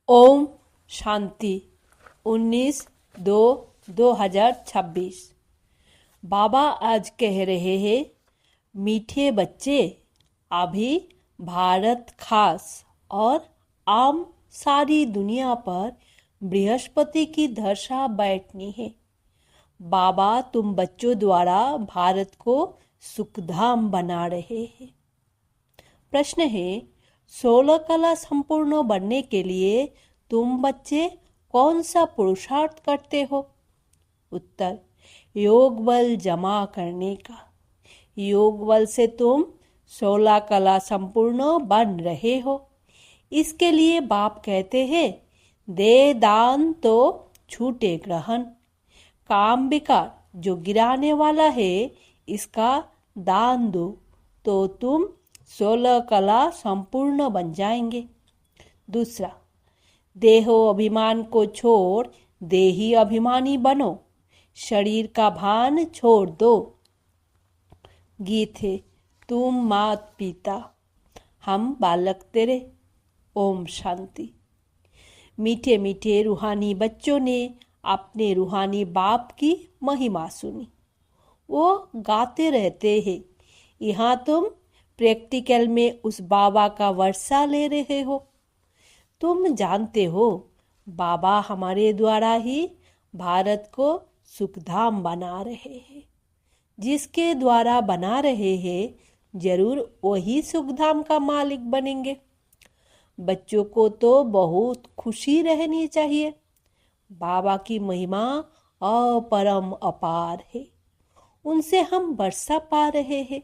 ओम शांति 19/2/2026। बाबा आज कह रहे हैं, मीठे बच्चे, अभी भारत खास और आम सारी दुनिया पर बृहस्पति की दशा बैठनी है। बाबा तुम बच्चों द्वारा भारत को सुखधाम बना रहे हैं। प्रश्न है, 16 कला संपूर्ण बनने के लिए तुम बच्चे कौन सा पुरुषार्थ करते हो? उत्तर, योग बल जमा करने का। योग बल से तुम 16 कला संपूर्ण बन रहे हो। इसके लिए बाप कहते हैं, दे दान तो छूटे ग्रहण। काम विकार जो गिराने वाला है, इसका दान दो तो तुम 16 कला संपूर्ण बन जाएंगे। दूसरा, देहो अभिमान को छोड़ देही अभिमानी बनो। शरीर का भान छोड़ दो। गीत है, तुम मात पिता, हम बालक तेरे। ओम शांति। मीठे मीठे रूहानी बच्चों ने अपने रूहानी बाप की महिमा सुनी। वो गाते रहते हैं। यहाँ तुम प्रैक्टिकल में उस बाबा का वर्षा ले रहे हो। तुम जानते हो, बाबा हमारे द्वारा ही भारत को सुखधाम बना रहे हैं। जिसके द्वारा बना रहे हैं, जरूर वही सुखधाम का मालिक बनेंगे। बच्चों को तो बहुत खुशी रहनी चाहिए। बाबा की महिमा अपरम अपार है। उनसे हम वर्षा पा रहे हैं।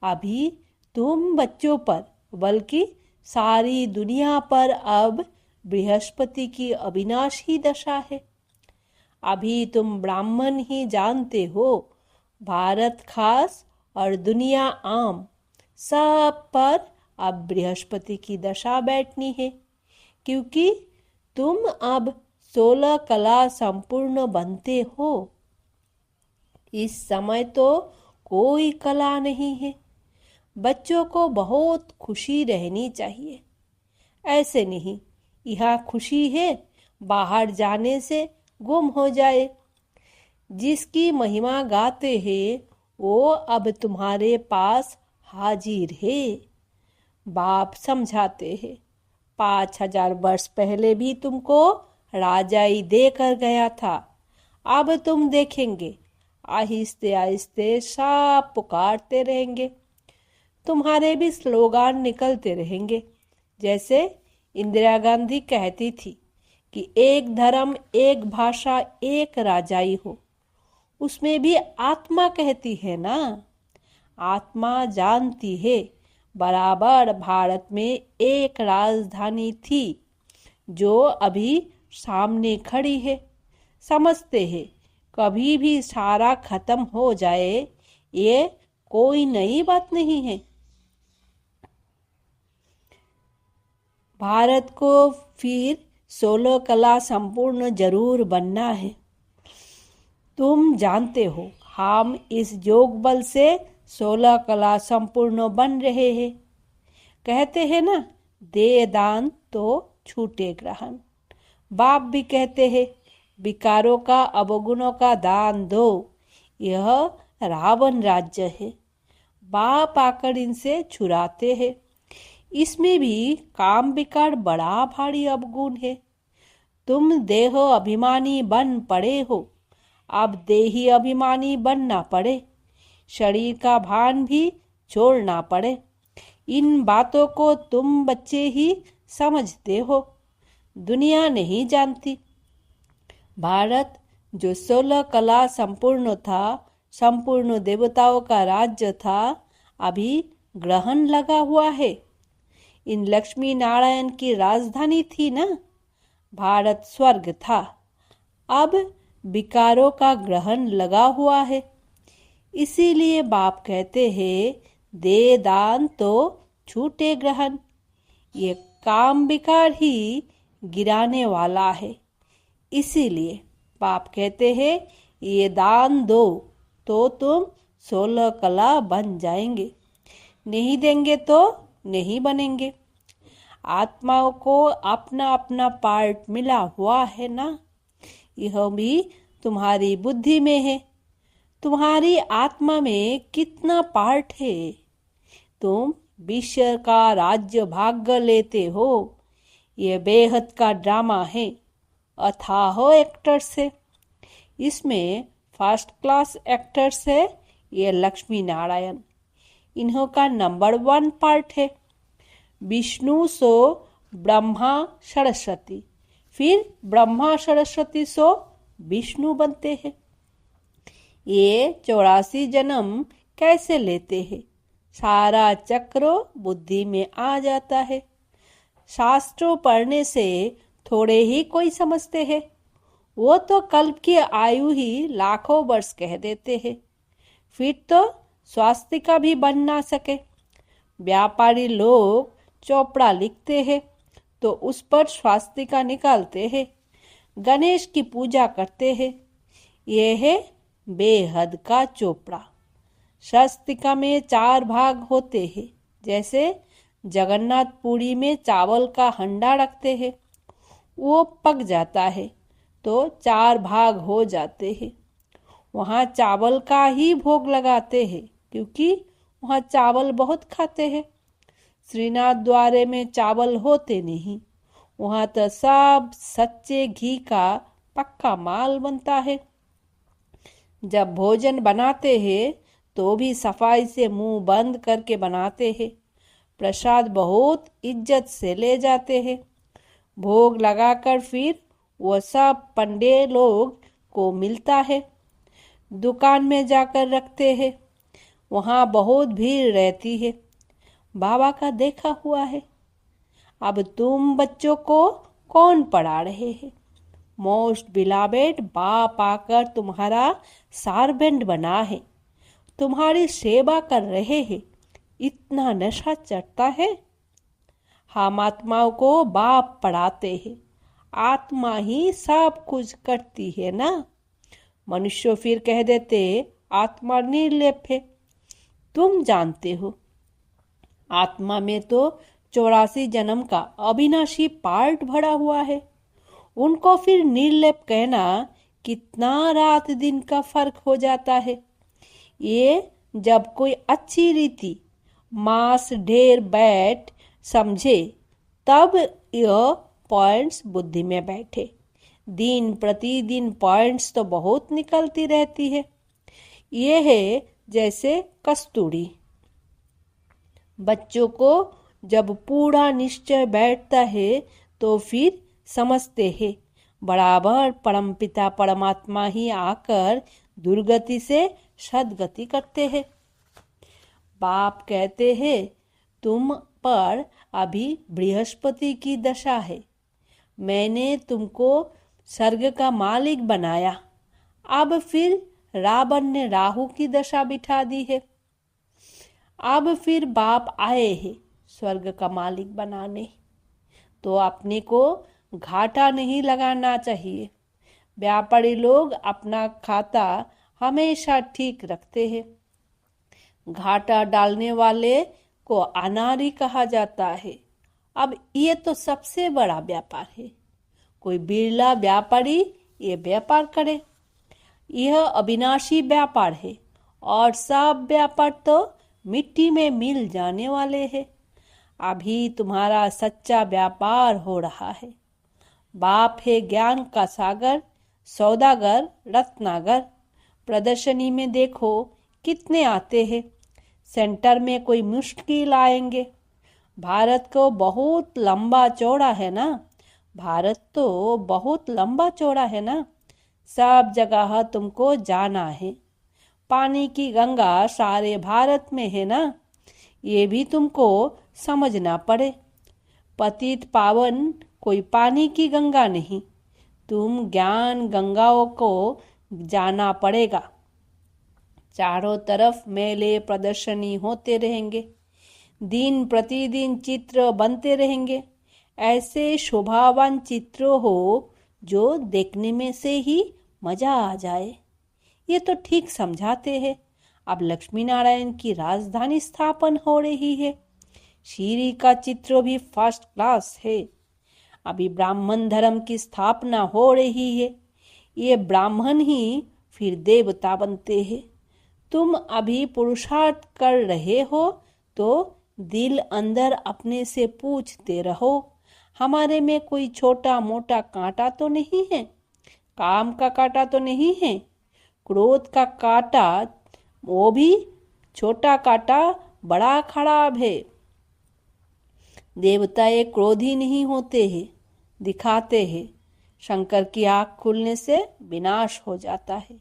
अभी तुम बच्चों पर, बल्कि सारी दुनिया पर अब बृहस्पति की अविनाशी दशा है। अभी तुम ब्राह्मण ही जानते हो, भारत खास और दुनिया आम सब पर अब बृहस्पति की दशा बैठनी है, क्योंकि तुम अब 16 कला संपूर्ण बनते हो। इस समय तो कोई कला नहीं है। बच्चों को बहुत खुशी रहनी चाहिए। ऐसे नहीं, यहाँ खुशी है, बाहर जाने से गुम हो जाए। जिसकी महिमा गाते हैं, वो अब तुम्हारे पास हाजिर है। बाप समझाते हैं, 5000 वर्ष पहले भी तुमको राजाई देकर गया था। अब तुम देखेंगे, आहिस्ते आहिस्ते सब पुकारते रहेंगे। तुम्हारे भी स्लोगान निकलते रहेंगे। जैसे इंदिरा गांधी कहती थी कि एक धर्म, एक भाषा, एक राजाई हो। उसमें भी आत्मा कहती है ना। आत्मा जानती है, बराबर भारत में एक राजधानी थी जो अभी सामने खड़ी है। समझते हैं, कभी भी सारा खत्म हो जाए, ये कोई नई बात नहीं है। भारत को फिर 16 कला संपूर्ण जरूर बनना है। तुम जानते हो, हम इस योग बल से 16 कला संपूर्ण बन रहे हैं। कहते हैं ना, दे दान तो छूटे ग्रहण। बाप भी कहते हैं, विकारों का, अवगुणों का दान दो। यह रावण राज्य है। बाप आकर इनसे छुड़ाते हैं। इसमें भी काम विकार बड़ा भारी अवगुण है। तुम देह अभिमानी बन पड़े हो। अब देही अभिमानी बनना पड़े। शरीर का भान भी छोड़ना पड़े। इन बातों को तुम बच्चे ही समझते हो, दुनिया नहीं जानती। भारत जो 16 कला संपूर्ण था, संपूर्ण देवताओं का राज्य था, अभी ग्रहण लगा हुआ है। इन लक्ष्मी नारायण की राजधानी थी ना। भारत स्वर्ग था। अब विकारों का ग्रहण लगा हुआ है। इसीलिए बाप कहते हैं, दे दान तो छूटे ग्रहण। ये काम विकार ही गिराने वाला है। इसीलिए बाप कहते हैं, ये दान दो तो तुम 16 कला बन जाएंगे। नहीं देंगे तो नहीं बनेंगे। आत्माओं को अपना अपना पार्ट मिला हुआ है ना। यह भी तुम्हारी बुद्धि में है। तुम्हारी आत्मा में कितना पार्ट है। तुम विश्व का राज्य भाग्य लेते हो। ये बेहद का ड्रामा है, अथाह एक्टर्स है। इसमें फर्स्ट क्लास एक्टर्स है ये लक्ष्मी नारायण। इन्हों का नंबर 1 पार्ट है। विष्णु सो ब्रह्मा सरस्वती, फिर ब्रह्मा सरस्वती सो विष्णु बनते हैं। ये 84 जन्म कैसे लेते हैं, सारा चक्र बुद्धि में आ जाता है। शास्त्रों पढ़ने से थोड़े ही कोई समझते हैं। वो तो कल्प की आयु ही लाखों वर्ष कह देते हैं। फिर तो स्वास्तिका भी बन ना सके। व्यापारी लोग चोपड़ा लिखते हैं तो उस पर स्वास्तिका निकालते हैं। गणेश की पूजा करते हैं। यह है बेहद का चोपड़ा। स्वास्तिका में 4 भाग होते हैं। जैसे जगन्नाथपुरी में चावल का हंडा रखते हैं, वो पक जाता है तो 4 भाग हो जाते हैं। वहाँ चावल का ही भोग लगाते हैं क्योंकि वहाँ चावल बहुत खाते हैं। श्रीनाथ द्वारे में चावल होते नहीं। वहाँ तो सब सच्चे घी का पक्का माल बनता है। जब भोजन बनाते हैं तो भी सफाई से मुंह बंद करके बनाते हैं। प्रसाद बहुत इज्जत से ले जाते हैं। भोग लगाकर फिर वो सब पंडे लोग को मिलता है। दुकान में जाकर रखते हैं। वहाँ बहुत भीड़ रहती है। बाबा का देखा हुआ है। अब तुम बच्चों को कौन पढ़ा रहे हैं? मोस्ट बिलावेड बाप आकर तुम्हारा सार्वेंट बना है, तुम्हारी सेवा कर रहे हैं। इतना नशा चढ़ता है। हम आत्माओं को बाप पढ़ाते हैं। आत्मा ही सब कुछ करती है ना। मनुष्य फिर कह देते आत्मा निर्लेप है। तुम जानते हो आत्मा में तो 84 जन्म का अविनाशी पार्ट भरा हुआ है। उनको फिर निर्लेप कहना कितना रात दिन का फर्क हो जाता है। ये जब कोई अच्छी रीति मांस ढेर बैठ समझे तब यह पॉइंट्स बुद्धि में बैठे। दिन प्रतिदिन पॉइंट्स तो बहुत निकलती रहती है। ये है जैसे कस्तूरी। बच्चों को जब पूरा निश्चय बैठता है तो फिर समझते हैं बराबर परमपिता परमात्मा ही आकर दुर्गति से सद्गति करते हैं। बाप कहते हैं तुम पर अभी बृहस्पति की दशा है। मैंने तुमको स्वर्ग का मालिक बनाया। अब फिर रावण ने राहु की दशा बिठा दी है। अब फिर बाप आए हैं स्वर्ग का मालिक बनाने। तो अपने को घाटा नहीं लगाना चाहिए। व्यापारी लोग अपना खाता हमेशा ठीक रखते हैं। घाटा डालने वाले को अनाड़ी कहा जाता है। अब ये तो सबसे बड़ा व्यापार है। कोई बिरला व्यापारी ये व्यापार करे। यह अविनाशी व्यापार है और सब व्यापार तो मिट्टी में मिल जाने वाले हैं। अभी तुम्हारा सच्चा व्यापार हो रहा है। बाप है ज्ञान का सागर, सौदागर, रत्नागर। प्रदर्शनी में देखो कितने आते हैं। सेंटर में कोई मुश्किल आएंगे। भारत को बहुत लंबा चौड़ा है ना। भारत तो बहुत लंबा चौड़ा है ना। सब जगह तुमको जाना है। पानी की गंगा सारे भारत में है ना। ये भी तुमको समझना पड़े। पतित पावन कोई पानी की गंगा नहीं। तुम ज्ञान गंगाओं को जाना पड़ेगा। चारों तरफ मेले प्रदर्शनी होते रहेंगे। दिन प्रतिदिन चित्र बनते रहेंगे। ऐसे शोभावान चित्र हो जो देखने में से ही मजा आ जाए। ये तो ठीक समझाते हैं। अब लक्ष्मी नारायण की राजधानी स्थापन हो रही है। श्री का चित्र भी फर्स्ट क्लास है। अभी ब्राह्मण धर्म की स्थापना हो रही है। ये ब्राह्मण ही फिर देवता बनते हैं। तुम अभी पुरुषार्थ कर रहे हो तो दिल अंदर अपने से पूछते रहो, हमारे में कोई छोटा मोटा कांटा तो नहीं है? काम का कांटा तो नहीं है? क्रोध का कांटा, वो भी छोटा कांटा बड़ा खराब है। देवता ये क्रोधी नहीं होते हैं, दिखाते हैं। शंकर की आँख खुलने से विनाश हो जाता है।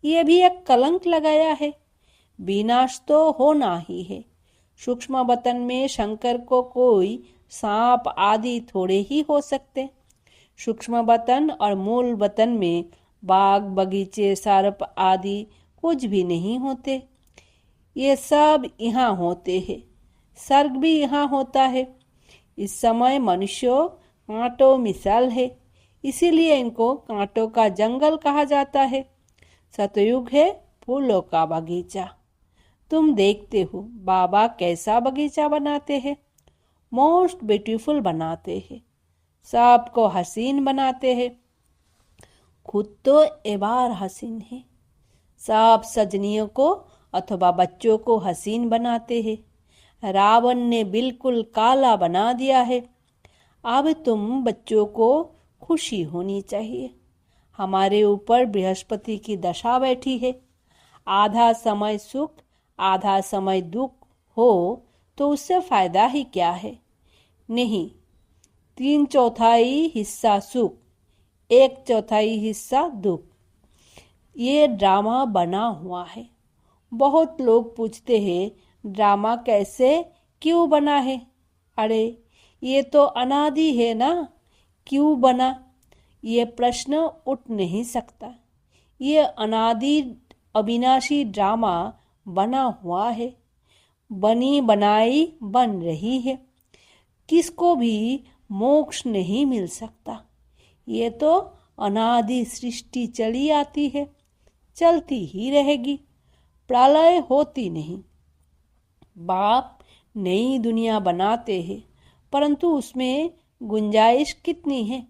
ये भी एक कलंक लगाया है। विनाश तो होना ही है। सूक्ष्म वतन में शंकर को कोई सांप आदि थोड़े ही हो सकते। सूक्ष्म वतन और मूल वतन में बाग बगीचे सर्प आदि कुछ भी नहीं होते। ये सब यहाँ होते हैं। सर्ग भी यहाँ होता है। इस समय मनुष्यों कांटों मिसाल है, इसीलिए इनको कांटों का जंगल कहा जाता है। सतयुग है फूलों का बगीचा। तुम देखते हो बाबा कैसा बगीचा बनाते हैं। मोस्ट ब्यूटीफुल बनाते हैं, सबको हसीन बनाते हैं। खुद तो एबार हसीन है। सब सजनियों को अथवा बच्चों को हसीन बनाते हैं। रावण ने बिल्कुल काला बना दिया है। अब तुम बच्चों को खुशी होनी चाहिए। हमारे ऊपर बृहस्पति की दशा बैठी है। आधा समय सुख आधा समय दुख हो तो उससे फायदा ही क्या है? नहीं, 3/4 हिस्सा सुख, 1/4 हिस्सा दुख। ये ड्रामा बना हुआ है। बहुत लोग पूछते हैं ड्रामा कैसे क्यों बना है? अरे ये तो अनादि है ना, क्यों बना? ये प्रश्न उठ नहीं सकता। ये अनादि अविनाशी ड्रामा बना हुआ है। बनी बनाई बन रही है। किसको भी मोक्ष नहीं मिल सकता। ये तो अनादि सृष्टि चली आती है, चलती ही रहेगी, प्रलय होती नहीं। बाप नई दुनिया बनाते हैं, परंतु उसमें गुंजाइश कितनी है?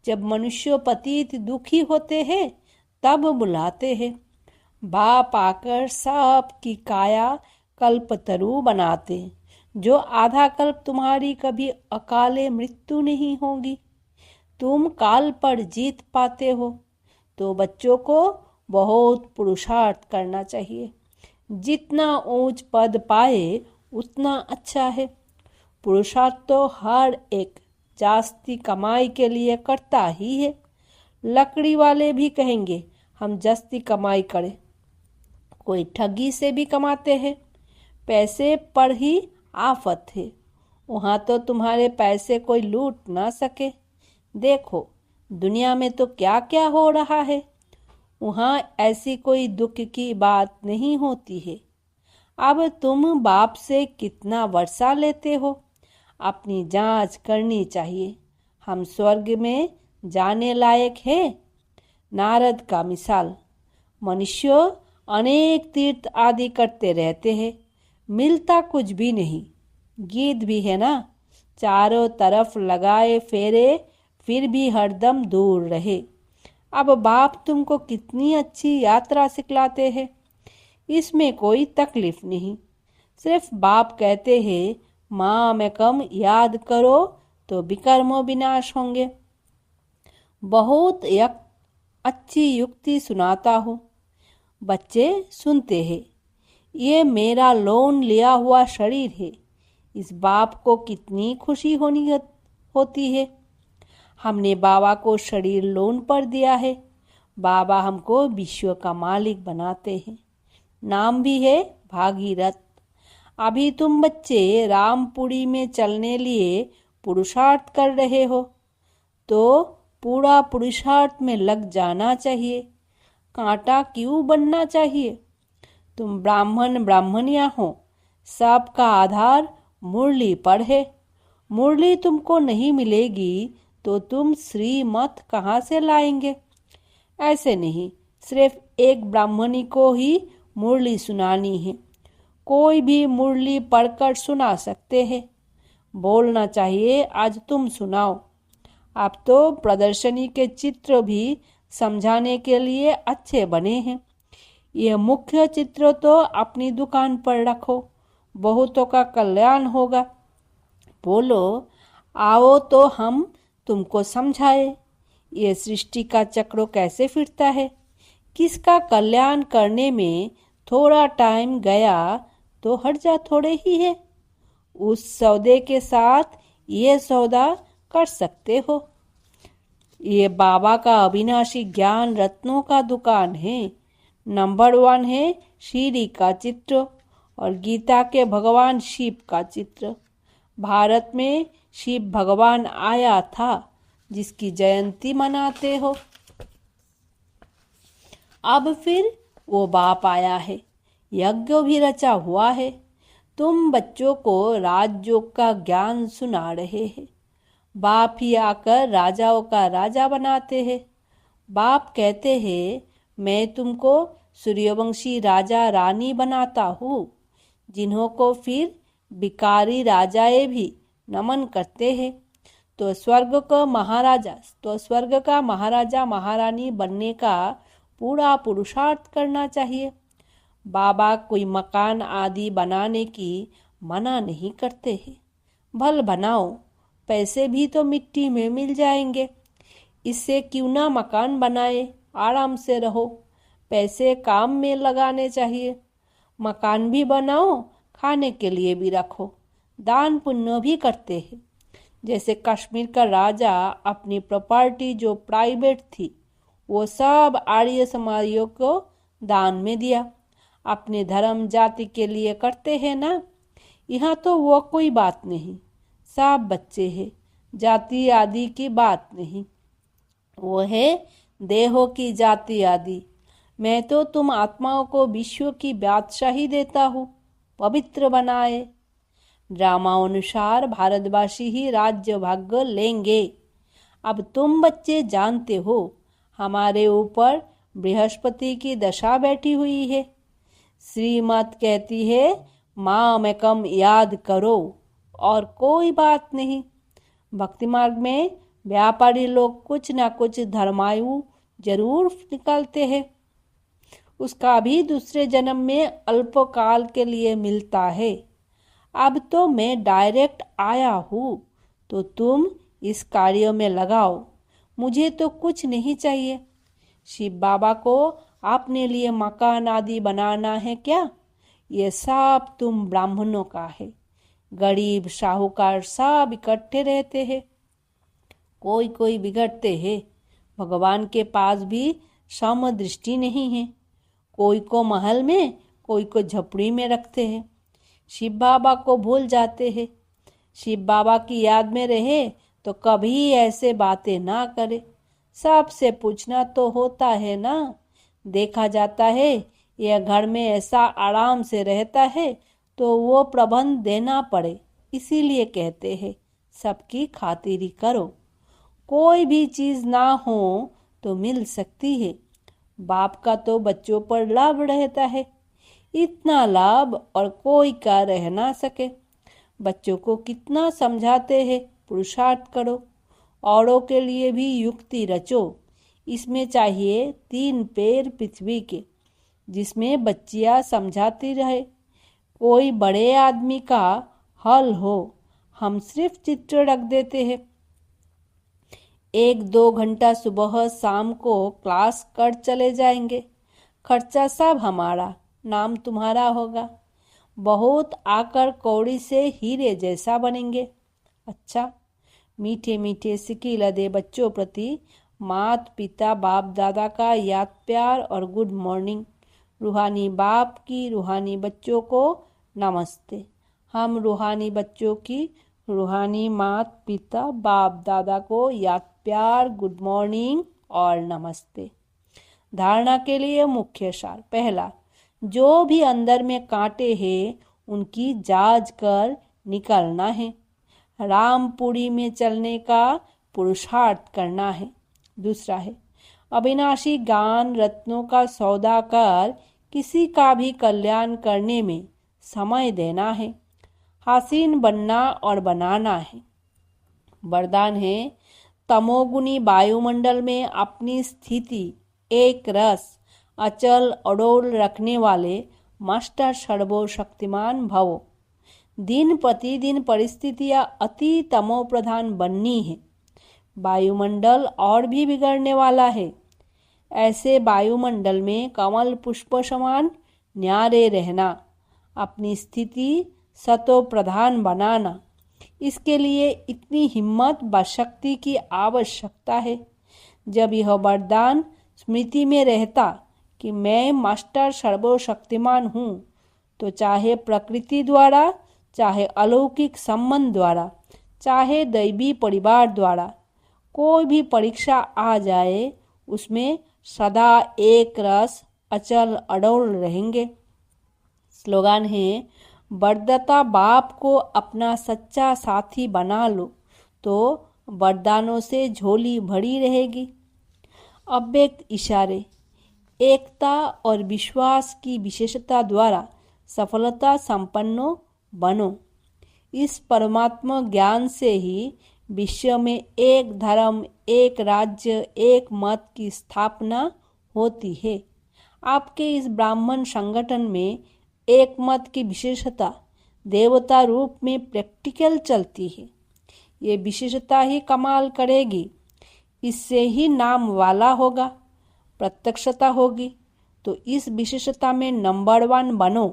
जब मनुष्य पतित दुखी होते हैं तब बुलाते हैं। बाप आकर सब की काया कल्पतरु बनाते, जो आधा कल्प तुम्हारी कभी अकाले मृत्यु नहीं होगी। तुम काल पर जीत पाते हो तो बच्चों को बहुत पुरुषार्थ करना चाहिए। जितना ऊंच पद पाए उतना अच्छा है। पुरुषार्थ तो हर एक जास्ती कमाई के लिए करता ही है। लकड़ी वाले भी कहेंगे हम जास्ती कमाई करें। कोई ठगी से भी कमाते हैं। पैसे पर ही आफत है। वहाँ तो तुम्हारे पैसे कोई लूट ना सके। देखो दुनिया में तो क्या क्या हो रहा है। वहाँ ऐसी कोई दुख की बात नहीं होती है। अब तुम बाप से कितना वर्षा लेते हो, अपनी जांच करनी चाहिए। हम स्वर्ग में जाने लायक हैं। नारद का मिसाल। मनुष्य अनेक तीर्थ आदि करते रहते हैं, मिलता कुछ भी नहीं। गीत भी है ना, चारों तरफ लगाए फेरे फिर भी हरदम दूर रहे। अब बाप तुमको कितनी अच्छी यात्रा सिखलाते हैं, इसमें कोई तकलीफ नहीं। सिर्फ बाप कहते हैं माँ में कम याद करो तो विकर्म विनाश होंगे। बहुत अच्छी युक्ति सुनाता हूँ। बच्चे सुनते हैं। ये मेरा लोन लिया हुआ शरीर है। इस बाप को कितनी खुशी होती है। हमने बाबा को शरीर लोन पर दिया है। बाबा हमको विश्व का मालिक बनाते हैं। नाम भी है भागीरथ। अभी तुम बच्चे रामपुरी में चलने लिए पुरुषार्थ कर रहे हो तो पूरा पुरुषार्थ में लग जाना चाहिए। कांटा क्यों बनना चाहिए? तुम ब्राह्मण ब्राह्मणिया हो, सबका आधार मुरली पर है। मुरली तुमको नहीं मिलेगी तो तुम श्रीमत कहाँ से लाएंगे? ऐसे नहीं, सिर्फ एक ब्राह्मणी को ही मुरली सुनानी है। कोई भी मुरली पढ़कर सुना सकते हैं। बोलना चाहिए आज तुम सुनाओ। अब तो प्रदर्शनी के चित्र भी समझाने के लिए अच्छे बने हैं। ये मुख्य चित्र तो अपनी दुकान पर रखो, बहुतों का कल्याण होगा। बोलो, आओ तो हम तुमको समझाए ये सृष्टि का चक्र कैसे फिरता है। किसका कल्याण करने में थोड़ा टाइम गया तो हर्जा थोड़े ही है। उस सौदे के साथ ये सौदा कर सकते हो। ये बाबा का अविनाशी ज्ञान रत्नों का दुकान है। नंबर 1 है श्री का चित्र और गीता के भगवान शिव का चित्र। भारत में शिव भगवान आया था जिसकी जयंती मनाते हो। अब फिर वो बाप आया है, यज्ञ भी रचा हुआ है। तुम बच्चों को राजयोग का ज्ञान सुना रहे हैं। बाप ही आकर राजाओं का राजा बनाते हैं। बाप कहते हैं मैं तुमको सूर्यवंशी राजा रानी बनाता हूँ, जिन्हों को फिर भिखारी राजाएं भी नमन करते हैं। तो स्वर्ग का महाराजा महारानी बनने का पूरा पुरुषार्थ करना चाहिए। बाबा कोई मकान आदि बनाने की मना नहीं करते हैं। भल बनाओ, पैसे भी तो मिट्टी में मिल जाएंगे। इससे क्यों ना मकान बनाए, आराम से रहो। पैसे काम में लगाने चाहिए। मकान भी बनाओ, खाने के लिए भी रखो। दान पुण्य भी करते हैं। जैसे कश्मीर का राजा अपनी प्रॉपर्टी जो प्राइवेट थी वो सब आर्य समाजियों को दान में दिया। अपने धर्म जाति के लिए करते हैं ना। यहाँ तो वो कोई बात नहीं, सब बच्चे हैं, जाति आदि की बात नहीं। वो है देहों की जाति आदि। मैं तो तुम आत्माओं को विश्व की बादशाही देता हूँ, पवित्र बनाए। ड्रामानुसार भारतवासी ही राज्य भाग्य लेंगे। अब तुम बच्चे जानते हो हमारे ऊपर बृहस्पति की दशा बैठी हुई है। श्रीमत कहती है मामेकम याद करो और कोई बात नहीं। भक्ति मार्ग में व्यापारी लोग कुछ ना कुछ धर्मायु जरूर निकालते हैं। उसका भी दूसरे जन्म में अल्पकाल के लिए मिलता है। अब तो मैं डायरेक्ट आया हूँ तो तुम इस कार्य में लगाओ। मुझे तो कुछ नहीं चाहिए। शिव बाबा को अपने लिए मकान आदि बनाना है क्या? ये सब तुम ब्राह्मणों का है। गरीब साहूकार सब इकट्ठे रहते हैं। कोई कोई बिगड़ते हैं। भगवान के पास भी समदृष्टि नहीं है। कोई को महल में, कोई को झोपड़ी में रखते हैं। शिव बाबा को भूल जाते हैं। शिव बाबा की याद में रहे तो कभी ऐसे बातें ना करे। सबसे पूछना तो होता है ना। देखा जाता है यह घर में ऐसा आराम से रहता है तो वो प्रबंध देना पड़े। इसीलिए कहते हैं सबकी खातिरी करो। कोई भी चीज़ ना हो तो मिल सकती है। बाप का तो बच्चों पर लाभ रहता है। इतना लाभ और कोई का रह ना सके। बच्चों को कितना समझाते हैं, पुरुषार्थ करो। औरों के लिए भी युक्ति रचो। इसमें चाहिए 3 पैर पृथ्वी के, जिसमें बच्चियां समझाती रहे। कोई बड़े आदमी का हल हो, हम सिर्फ चित्र रख देते हैं। 1-2 घंटा सुबह शाम को क्लास कर चले जाएंगे। खर्चा सब हमारा, नाम तुम्हारा होगा। बहुत आकर कौड़ी से हीरे जैसा बनेंगे। अच्छा, मीठे मीठे सिकी लदे बच्चों प्रति मात पिता बाप दादा का याद प्यार और गुड मॉर्निंग। रूहानी बाप की रूहानी बच्चों को नमस्ते। हम रूहानी बच्चों की रूहानी मात पिता बाप दादा को याद प्यार, गुड मॉर्निंग और नमस्ते। धारणा के लिए मुख्य सार। पहला, जो भी अंदर में कांटे हैं उनकी जांच कर निकालना है। रामपुरी में चलने का पुरुषार्थ करना है। दूसरा है अविनाशी ज्ञान रत्नों का सौदा कर किसी का भी कल्याण करने में समय देना है, हसीन बनना और बनाना है। वरदान है, तमोगुनी वायुमंडल में अपनी स्थिति एक रस अचल अडोल रखने वाले मास्टर सर्वशक्तिमान भवो। दिन प्रतिदिन परिस्थितियां अति तमो प्रधान बननी है। वायुमंडल और भी बिगड़ने वाला है। ऐसे वायुमंडल में कमल पुष्प समान न्यारे रहना, अपनी स्थिति सतो प्रधान बनाना, इसके लिए इतनी हिम्मत व शक्ति की आवश्यकता है। जब यह वरदान स्मृति में रहता कि मैं मास्टर सर्वशक्तिमान हूँ, तो चाहे प्रकृति द्वारा, चाहे अलौकिक संबंध द्वारा, चाहे दैवी परिवार द्वारा कोई भी परीक्षा आ जाए, उसमें सदा एक रस अचल अडोल रहेंगे। स्लोगन है, वरदाता बाप को अपना सच्चा साथी बना लो तो वरदानों से झोली भरी रहेगी। अव्यक्त इशारे, एकता और विश्वास की विशेषता द्वारा सफलता संपन्न बनो। इस परमात्मा ज्ञान से ही विश्व में एक धर्म, एक राज्य, एक मत की स्थापना होती है। आपके इस ब्राह्मण संगठन में एक मत की विशेषता देवता रूप में प्रैक्टिकल चलती है। ये विशेषता ही कमाल करेगी, इससे ही नाम वाला होगा, प्रत्यक्षता होगी। तो इस विशेषता में नंबर 1 बनो।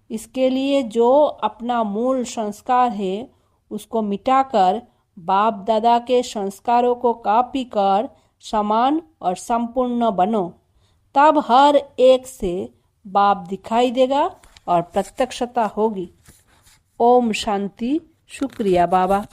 इसके लिए जो अपना मूल संस्कार है उसको मिटाकर बाप दादा के संस्कारों को कॉपी कर समान और संपूर्ण बनो। तब हर एक से बाप दिखाई देगा और प्रत्यक्षता होगी। ओम शांति। शुक्रिया बाबा।